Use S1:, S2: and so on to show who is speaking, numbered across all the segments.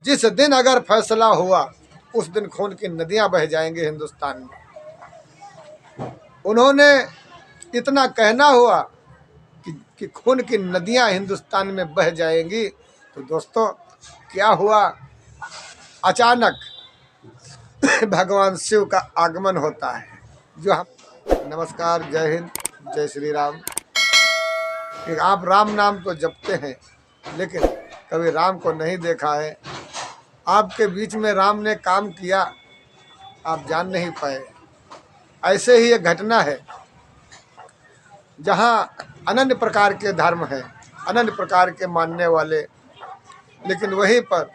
S1: जिस दिन अगर फैसला हुआ उस दिन खून की नदियां बह जाएंगी हिंदुस्तान में। उन्होंने इतना कहना हुआ कि खून की नदियां हिंदुस्तान में बह जाएंगी। तो दोस्तों क्या हुआ, अचानक भगवान शिव का आगमन होता है। जो हम नमस्कार, जय हिंद, जय श्री राम। कि आप राम नाम तो जपते हैं लेकिन कभी राम को नहीं देखा है। आपके बीच में राम ने काम किया, आप जान नहीं पाए। ऐसे ही एक घटना है जहाँ अनन्य प्रकार के धर्म हैं, अनन्य प्रकार के मानने वाले, लेकिन वहीं पर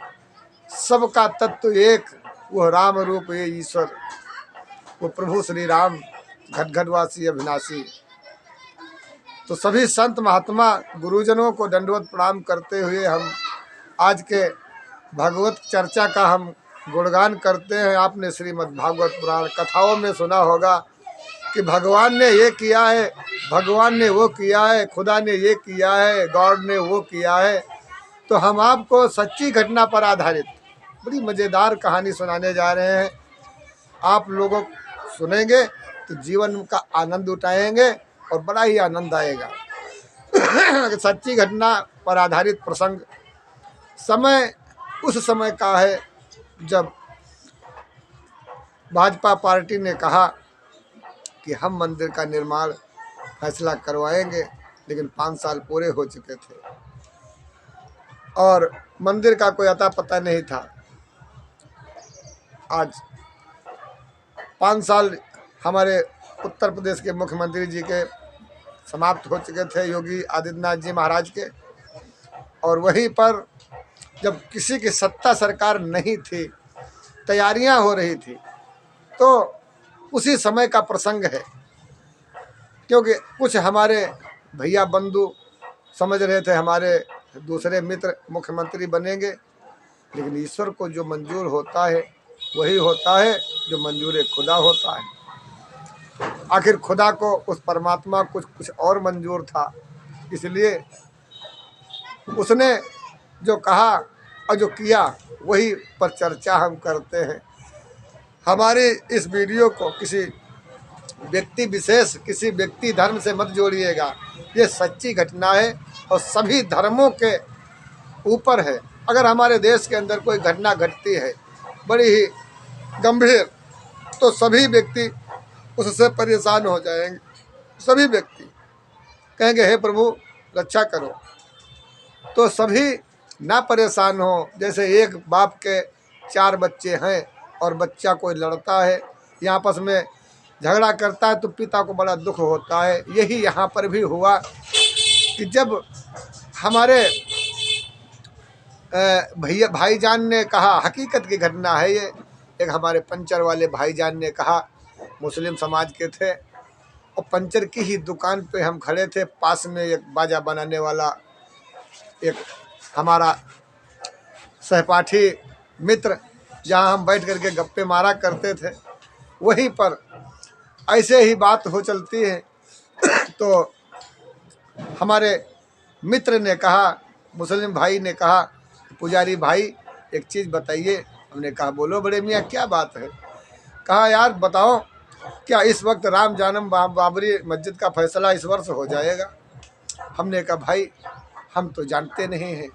S1: सबका तत्व एक, वो राम रूप ये ईश्वर, वो प्रभु श्री राम घटघटवासी अविनाशी। तो सभी संत महात्मा गुरुजनों को दंडवत प्रणाम करते हुए हम आज के भगवत चर्चा का हम गुणगान करते हैं। आपने श्रीमद् भागवत पुराण कथाओं में सुना होगा कि भगवान ने ये किया है, भगवान ने वो किया है, खुदा ने ये किया है, गॉड ने वो किया है। तो हम आपको सच्ची घटना पर आधारित बड़ी मज़ेदार कहानी सुनाने जा रहे हैं। आप लोगों सुनेंगे तो जीवन का आनंद उठाएंगे और बड़ा ही आनंद आएगा। सच्ची घटना पर आधारित प्रसंग समय उस समय का है जब भाजपा पार्टी ने कहा कि हम मंदिर का निर्माण फैसला करवाएंगे, लेकिन 5 साल पूरे हो चुके थे और मंदिर का कोई अता पता नहीं था। आज 5 साल हमारे उत्तर प्रदेश के मुख्यमंत्री जी के समाप्त हो चुके थे, योगी आदित्यनाथ जी महाराज के। और वहीं पर जब किसी की सत्ता सरकार नहीं थी, तैयारियां हो रही थी, तो उसी समय का प्रसंग है। क्योंकि कुछ हमारे भैया बंधु समझ रहे थे हमारे दूसरे मित्र मुख्यमंत्री बनेंगे, लेकिन ईश्वर को जो मंजूर होता है वही होता है, जो मंजूर खुदा होता है। आखिर खुदा को, उस परमात्मा को कुछ और मंजूर था, इसलिए उसने जो कहा और जो किया वही पर चर्चा हम करते हैं। हमारे इस वीडियो को किसी व्यक्ति विशेष, किसी व्यक्ति धर्म से मत जोड़िएगा। ये सच्ची घटना है और सभी धर्मों के ऊपर है। अगर हमारे देश के अंदर कोई घटना घटती है बड़ी ही गंभीर, तो सभी व्यक्ति उससे परेशान हो जाएंगे। सभी व्यक्ति कहेंगे हे प्रभु रक्षा करो। तो सभी ना परेशान हो। जैसे एक बाप के 4 बच्चे हैं और बच्चा कोई लड़ता है या आपस में झगड़ा करता है तो पिता को बड़ा दुख होता है। यही यहाँ पर भी हुआ कि जब हमारे भैया भाईजान ने कहा, हकीकत की घटना है ये, एक हमारे पंचर वाले भाईजान ने कहा, मुस्लिम समाज के थे और पंचर की ही दुकान पे हम खड़े थे। पास में एक बाजा बनाने वाला एक हमारा सहपाठी मित्र, जहाँ हम बैठ करके गप्पे मारा करते थे, वहीं पर ऐसे ही बात हो चलती है। तो हमारे मित्र ने कहा, मुस्लिम भाई ने कहा, पुजारी भाई एक चीज़ बताइए। हमने कहा बोलो बड़े मियाँ क्या बात है। कहा यार बताओ, क्या इस वक्त राम जानम बाबरी मस्जिद का फैसला इस वर्ष हो जाएगा। हमने कहा भाई हम तो जानते नहीं हैं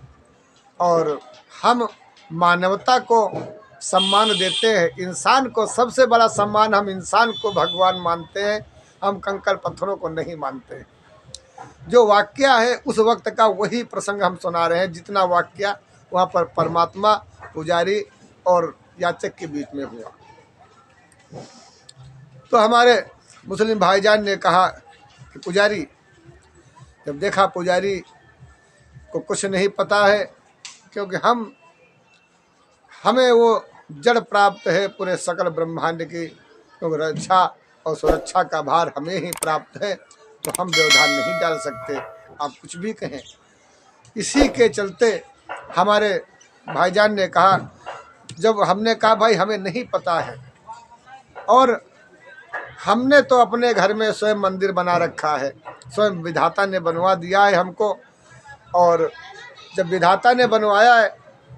S1: और हम मानवता को सम्मान देते हैं। इंसान को सबसे बड़ा सम्मान, हम इंसान को भगवान मानते हैं, हम कंकड़ पत्थरों को नहीं मानते हैं। जो वाक्य है उस वक्त का वही प्रसंग हम सुना रहे हैं। जितना वाक्य वहाँ पर परमात्मा, पुजारी और याचक के बीच में हुआ। तो हमारे मुस्लिम भाईजान ने कहा कि पुजारी, जब देखा पुजारी को कुछ नहीं पता है, क्योंकि हमें वो जड़ प्राप्त है पूरे सकल ब्रह्मांड की, क्योंकि रक्षा और सुरक्षा का भार हमें ही प्राप्त है, तो हम व्यवधान नहीं डाल सकते, आप कुछ भी कहें। इसी के चलते हमारे भाईजान ने कहा, जब हमने कहा भाई हमें नहीं पता है और हमने तो अपने घर में स्वयं मंदिर बना रखा है, स्वयं विधाता ने बनवा दिया है हमको, और जब विधाता ने बनवाया है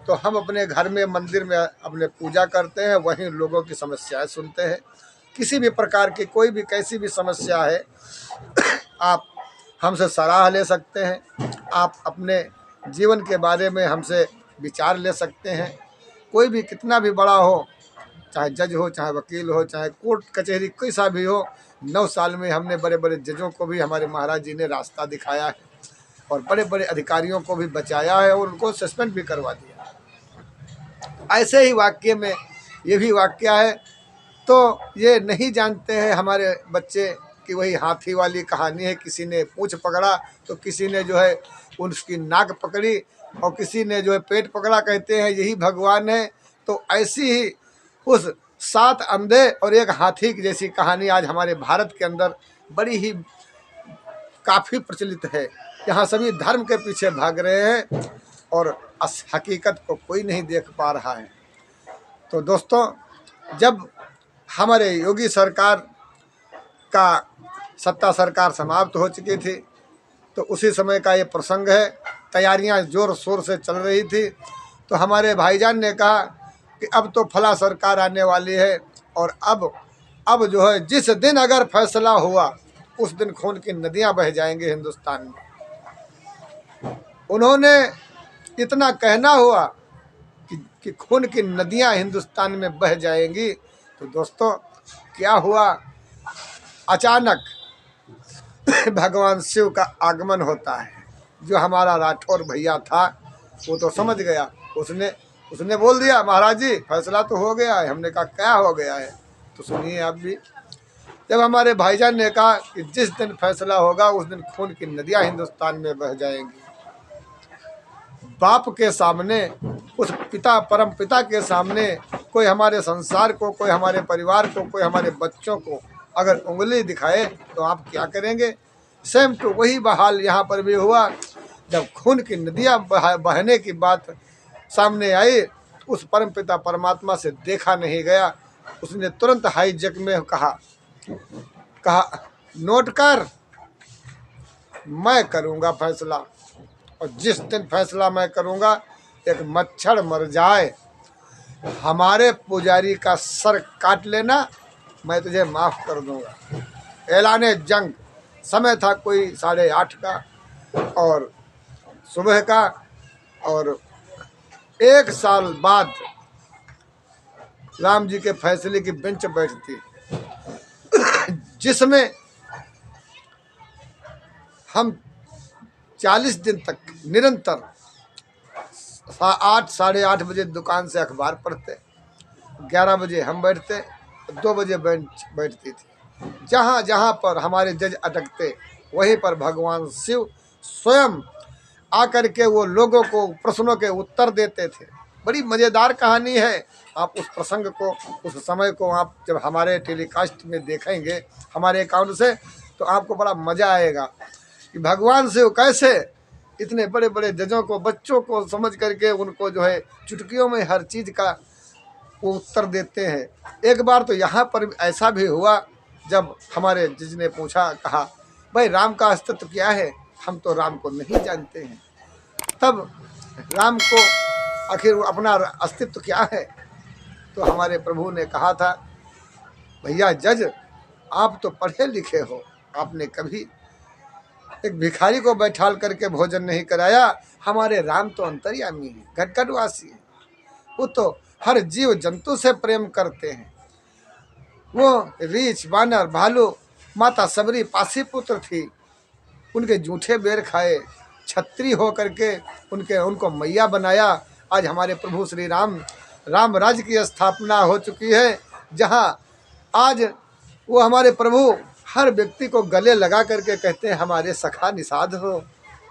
S1: तो हम अपने घर में मंदिर में अपने पूजा करते हैं, वहीं लोगों की समस्याएं सुनते हैं। किसी भी प्रकार की कोई भी कैसी भी समस्या है आप हमसे सलाह ले सकते हैं, आप अपने जीवन के बारे में हमसे विचार ले सकते हैं। कोई भी कितना भी बड़ा हो, चाहे जज हो, चाहे वकील हो, चाहे कोर्ट कचहरी कैसा भी हो, 9 साल में हमने बड़े बड़े जजों को भी हमारे महाराज जी ने रास्ता दिखाया है और बड़े बड़े अधिकारियों को भी बचाया है और उनको सस्पेंड भी करवा दिया। ऐसे ही वाक्य में ये भी वाक्य है। तो ये नहीं जानते हैं हमारे बच्चे कि वही हाथी वाली कहानी है, किसी ने पूंछ पकड़ा तो किसी ने जो है उसकी नाक पकड़ी और किसी ने जो है पेट पकड़ा, कहते हैं यही भगवान है। तो ऐसी ही उस 7 अंधे और एक हाथी की जैसी कहानी आज हमारे भारत के अंदर बड़ी ही काफ़ी प्रचलित है। यहाँ सभी धर्म के पीछे भाग रहे हैं और हकीकत को कोई नहीं देख पा रहा है। तो दोस्तों, जब हमारे योगी सरकार का सत्ता सरकार समाप्त हो चुकी थी तो उसी समय का ये प्रसंग है। तैयारियां जोर शोर से चल रही थी तो हमारे भाईजान ने कहा कि अब तो फला सरकार आने वाली है और अब जो है जिस दिन अगर फैसला हुआ उस दिन खून की नदियां बह जाएंगी हिंदुस्तान में। उन्होंने इतना कहना हुआ कि खून की नदियां हिंदुस्तान में बह जाएंगी। तो दोस्तों, क्या हुआ, अचानक भगवान शिव का आगमन होता है। जो हमारा राठौर भैया था वो तो समझ गया, उसने बोल दिया महाराज जी फैसला तो हो गया है। हमने कहा क्या हो गया है, तो सुनिए आप भी। जब हमारे भाईजान ने कहा कि जिस दिन फैसला होगा उस दिन खून की नदियां हिंदुस्तान में बह जाएंगी, बाप के सामने, उस पिता परम पिता के सामने कोई हमारे संसार को, कोई हमारे परिवार को, कोई हमारे बच्चों को अगर उंगली दिखाए तो आप क्या करेंगे। सेम टू वही बहाल यहाँ पर भी हुआ। जब खून की नदियाँ बहने की बात सामने आई उस परम पिता परमात्मा से देखा नहीं गया। उसने तुरंत हाईजैक में कहा नोट कर, मैं करूँगा फैसला और जिस दिन फैसला मैं करूँगा एक मच्छर मर जाए, हमारे पुजारी का सर काट लेना, मैं तुझे माफ़ कर दूँगा। ऐलाने जंग। समय था कोई 8:30 का और सुबह का, और 1 साल बाद राम जी के फैसले की बेंच बैठती जिसमें हम 40 दिन तक निरंतर 8 साढ़े 8 बजे दुकान से अखबार पढ़ते, 11 बजे हम बैठते, 2 बजे बेंच बैठती थी। जहाँ जहाँ पर हमारे जज अटकते वहीं पर भगवान शिव स्वयं आकर के वो लोगों को प्रश्नों के उत्तर देते थे। बड़ी मज़ेदार कहानी है। आप उस प्रसंग को, उस समय को आप जब हमारे टेलीकास्ट में देखेंगे हमारे अकाउंट से तो आपको बड़ा मज़ा आएगा कि भगवान शिव कैसे इतने बड़े बड़े जजों को, बच्चों को समझ करके उनको जो है चुटकियों में हर चीज़ का वो उत्तर देते हैं। एक बार तो यहाँ पर ऐसा भी हुआ जब हमारे जज ने पूछा, कहा भाई राम का अस्तित्व क्या है, हम तो राम को नहीं जानते हैं। तब राम को आखिर अपना अस्तित्व क्या है, तो हमारे प्रभु ने कहा था भैया जज आप तो पढ़े लिखे हो, आपने कभी एक भिखारी को बैठाल करके भोजन नहीं कराया। हमारे राम तो अंतर्यामी है, घटघटवासी है, वो तो हर जीव जंतु से प्रेम करते हैं। वो रीछ, बानर, भालू, माता सबरी पासी पुत्र थी, उनके जूठे बेर खाए, छत्री हो करके उनको मैया बनाया। आज हमारे प्रभु श्री राम राज्य की स्थापना हो चुकी है, जहाँ आज वो हमारे प्रभु हर व्यक्ति को गले लगा करके कहते हैं हमारे सखा निषाद हो,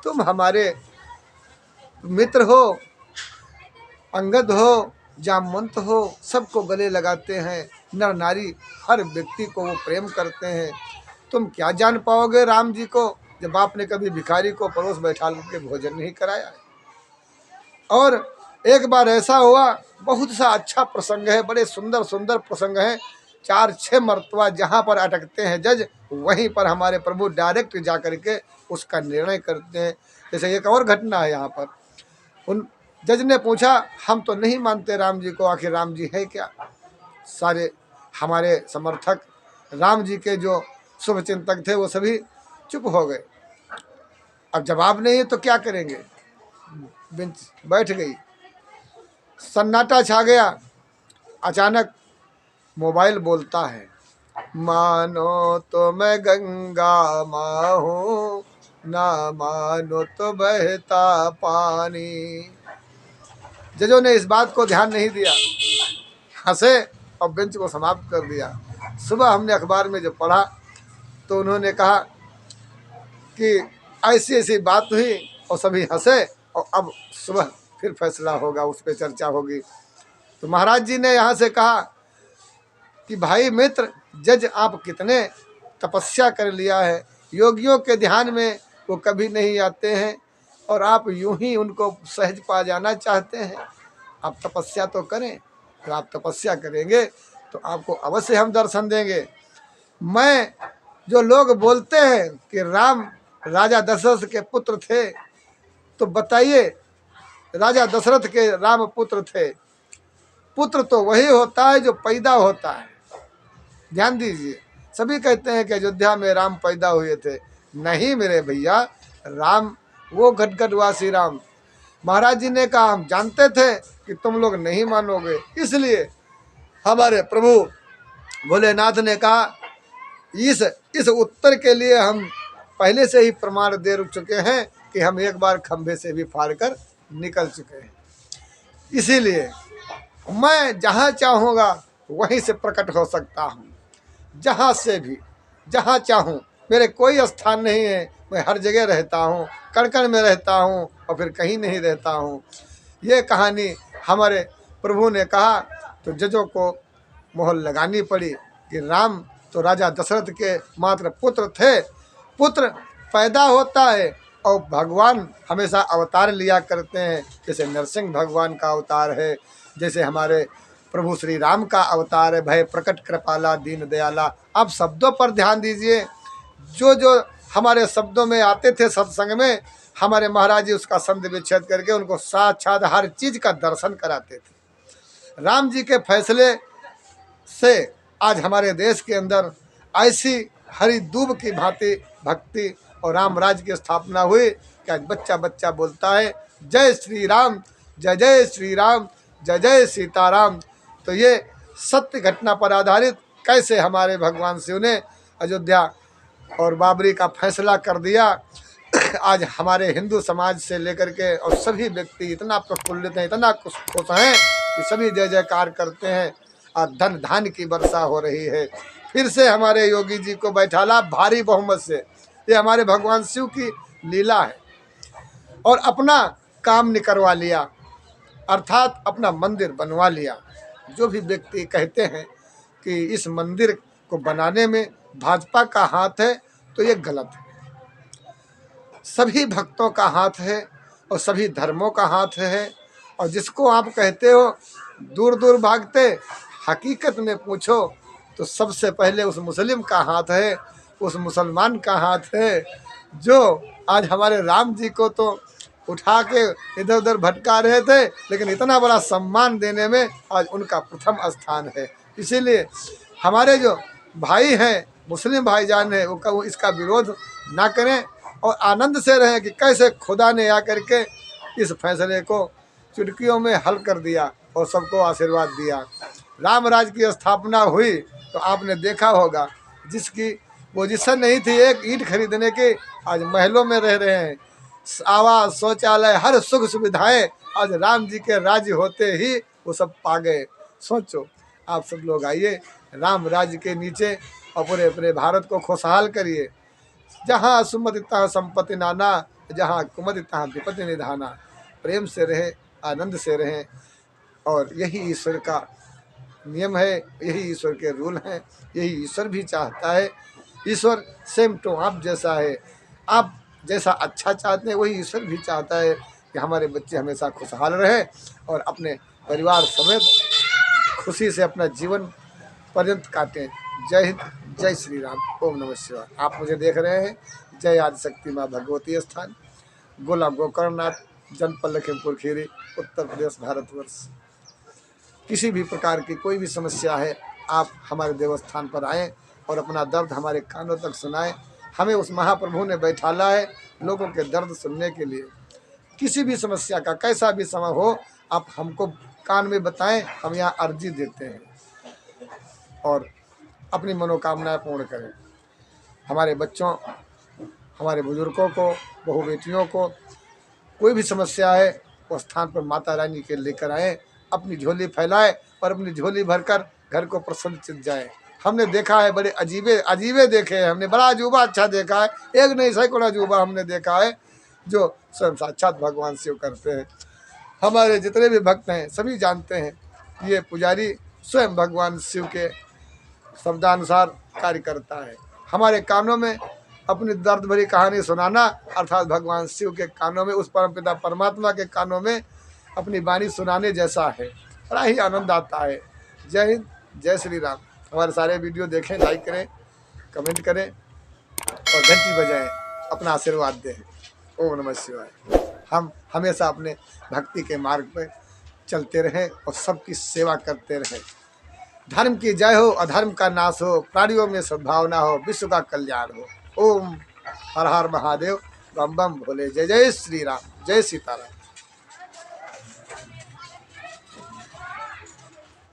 S1: तुम हमारे मित्र हो, अंगद हो, जामवंत हो, सबको गले लगाते हैं। नर नारी हर व्यक्ति को वो प्रेम करते हैं। तुम क्या जान पाओगे राम जी को जब आपने कभी भिखारी को परोस बैठा के भोजन नहीं कराया है। और एक बार ऐसा हुआ, बहुत सा अच्छा प्रसंग है, बड़े सुंदर सुंदर प्रसंग हैं। 4-6 मरतबा जहाँ पर अटकते हैं जज, वहीं पर हमारे प्रभु डायरेक्ट जा कर के उसका निर्णय करते हैं। जैसे एक और घटना है यहाँ पर, जज ने पूछा, हम तो नहीं मानते राम जी को, आखिर राम जी है क्या? सारे हमारे समर्थक राम जी के जो शुभ चिंतक थे वो सभी चुप हो गए। अब जवाब नहीं है तो क्या करेंगे? बेंच बैठ गई, सन्नाटा छा गया। अचानक मोबाइल बोलता है, मानो तो मैं गंगा माँ हूँ, ना मानो तो बहता पानी। जजों ने इस बात को ध्यान नहीं दिया, हंसे और बेंच को समाप्त कर दिया। सुबह हमने अखबार में जो पढ़ा तो उन्होंने कहा कि ऐसी ऐसी बात हुई और सभी हंसे, और अब सुबह फिर फैसला होगा, उस पर चर्चा होगी। तो महाराज जी ने यहाँ से कहा कि भाई मित्र, जज आप कितने तपस्या कर लिया है, योगियों के ध्यान में वो कभी नहीं आते हैं और आप यूं ही उनको सहज पा जाना चाहते हैं। आप तपस्या तो करें, तो आप तपस्या करेंगे तो आपको अवश्य हम दर्शन देंगे। मैं जो लोग बोलते हैं कि राम राजा दशरथ के पुत्र थे, तो बताइए राजा दशरथ के राम पुत्र थे। पुत्र तो वही होता है जो पैदा होता है। ध्यान दीजिए, सभी कहते हैं कि अयोध्या में राम पैदा हुए थे। नहीं मेरे भैया, राम वो घटघटवासी राम। महाराज जी ने कहा, हम जानते थे कि तुम लोग नहीं मानोगे, इसलिए हमारे प्रभु भोलेनाथ ने कहा, इस उत्तर के लिए हम पहले से ही प्रमाण दे चुके हैं कि हम एक बार खंभे से भी फाड़ कर निकल चुके हैं। इसीलिए मैं जहाँ चाहूँगा वहीं से प्रकट हो सकता हूँ, जहाँ से भी, जहाँ चाहूँ। मेरे कोई स्थान नहीं है, मैं हर जगह रहता हूँ, कण कण में रहता हूँ और फिर कहीं नहीं रहता हूँ। ये कहानी हमारे प्रभु ने कहा तो जजों को मोहर लगानी पड़ी कि राम तो राजा दशरथ के मात्र पुत्र थे। पुत्र पैदा होता है और भगवान हमेशा अवतार लिया करते हैं। जैसे नरसिंह भगवान का अवतार है, जैसे हमारे प्रभु श्री राम का अवतार है, भय प्रकट कृपाला दीन दयाला। आप शब्दों पर ध्यान दीजिए, जो जो हमारे शब्दों में आते थे सत्संग में, हमारे महाराज जी उसका संधि विच्छेद करके उनको साक्षात हर चीज का दर्शन कराते थे। राम जी के फैसले से आज हमारे देश के अंदर ऐसी हरी दूब की भांति भक्ति और राम राज्य की स्थापना हुई कि आज बच्चा बच्चा बोलता है, जय श्री राम, जय जय श्री राम, जय जय सीताराम। तो ये सत्य घटना पर आधारित कैसे हमारे भगवान शिव ने अयोध्या और बाबरी का फैसला कर दिया। आज हमारे हिंदू समाज से लेकर के और सभी व्यक्ति इतना प्रफुल्लित हैं, इतना खुश हैं कि सभी जय जयकार करते हैं और धन धान की वर्षा हो रही है। फिर से हमारे योगी जी को बैठाला भारी बहुमत से, ये हमारे भगवान शिव की लीला है। और अपना काम निकलवा लिया, अर्थात अपना मंदिर बनवा लिया। जो भी व्यक्ति कहते हैं कि इस मंदिर को बनाने में भाजपा का हाथ है, तो ये गलत है। सभी भक्तों का हाथ है और सभी धर्मों का हाथ है। और जिसको आप कहते हो दूर दूर भागते, हकीकत में पूछो तो सबसे पहले उस मुस्लिम का हाथ है, उस मुसलमान का हाथ है, जो आज हमारे राम जी को तो उठा के इधर उधर भटका रहे थे, लेकिन इतना बड़ा सम्मान देने में आज उनका प्रथम स्थान है। इसीलिए हमारे जो भाई हैं, मुस्लिम भाईजान हैं, वो इसका विरोध ना करें और आनंद से रहें कि कैसे खुदा ने आकर के इस फैसले को चुटकियों में हल कर दिया और सबको आशीर्वाद दिया। राम राज्य की स्थापना हुई तो आपने देखा होगा, जिसकी पोजीशन नहीं थी एक ईंट खरीदने की, आज महलों में रह रहे हैं। आवास, शौचालय, हर सुख सुविधाएं आज राम जी के राज्य होते ही वो सब पा गए। सोचो, आप सब लोग आइए राम राज्य के नीचे और पूरे पूरे भारत को खुशहाल करिए। जहाँ सुमति तहाँ संपत्ति नाना, जहाँ कुमति तहाँ विपत्ति निधाना। प्रेम से रहे, आनंद से रहें, और यही ईश्वर का नियम है, यही ईश्वर के रूल हैं, यही ईश्वर भी चाहता है। ईश्वर सेम टू आप जैसा है, आप जैसा अच्छा चाहते हैं वही ईश्वर भी चाहता है कि हमारे बच्चे हमेशा खुशहाल रहे और अपने परिवार समेत खुशी से अपना जीवन पर्यंत काटें। जय हिंद, जय श्री राम, ओम नमः शिवाय। आप मुझे देख रहे हैं जय आदिशक्ति माँ भगवती स्थान, गोला गोकर्णनाथ जनपद लखीमपुर खीरी, उत्तर प्रदेश, भारतवर्ष। किसी भी प्रकार की कोई भी समस्या है, आप हमारे देवस्थान पर आएँ और अपना दर्द हमारे कानों तक सुनाएं। हमें उस महाप्रभु ने बैठाला है लोगों के दर्द सुनने के लिए। किसी भी समस्या का कैसा भी समय हो, आप हमको कान में बताएं, हम यहाँ अर्जी देते हैं और अपनी मनोकामनाएं पूर्ण करें। हमारे बच्चों, हमारे बुजुर्गों को, बहू बेटियों को कोई भी समस्या है, उस स्थान पर माता रानी के लेकर आएँ, अपनी झोली फैलाएं और अपनी झोली भरकर घर को प्रसन्नचित्त जाए। हमने देखा है, बड़े अजीबे देखे हैं, हमने बड़ा अजूबा अच्छा देखा है, एक नहीं सैकड़ों अजूबा हमने देखा है जो स्वयं साक्षात भगवान शिव करते हैं। हमारे जितने भी भक्त हैं सभी जानते हैं ये पुजारी स्वयं भगवान शिव के शब्दानुसार कार्य करता है। हमारे कानों में अपनी दर्द भरी कहानी सुनाना अर्थात भगवान शिव के कानों में, उस परमपिता परमात्मा के कानों में अपनी वाणी सुनाने जैसा है। बड़ा ही आनंद आता है। जय हिंद, जय श्री राम। हमारे सारे वीडियो देखें, लाइक करें, कमेंट करें और घंटी बजाएं, अपना आशीर्वाद दें। ओम नमः शिवाय। हम हमेशा अपने भक्ति के मार्ग पर चलते रहें और सबकी सेवा करते रहें। धर्म की जय हो, अधर्म का नाश हो, प्राणियों में सद्भावना हो, विश्व का कल्याण हो। ओम हर हर महादेव, बम बम भोले। जय जय श्री राम, जय सीताराम।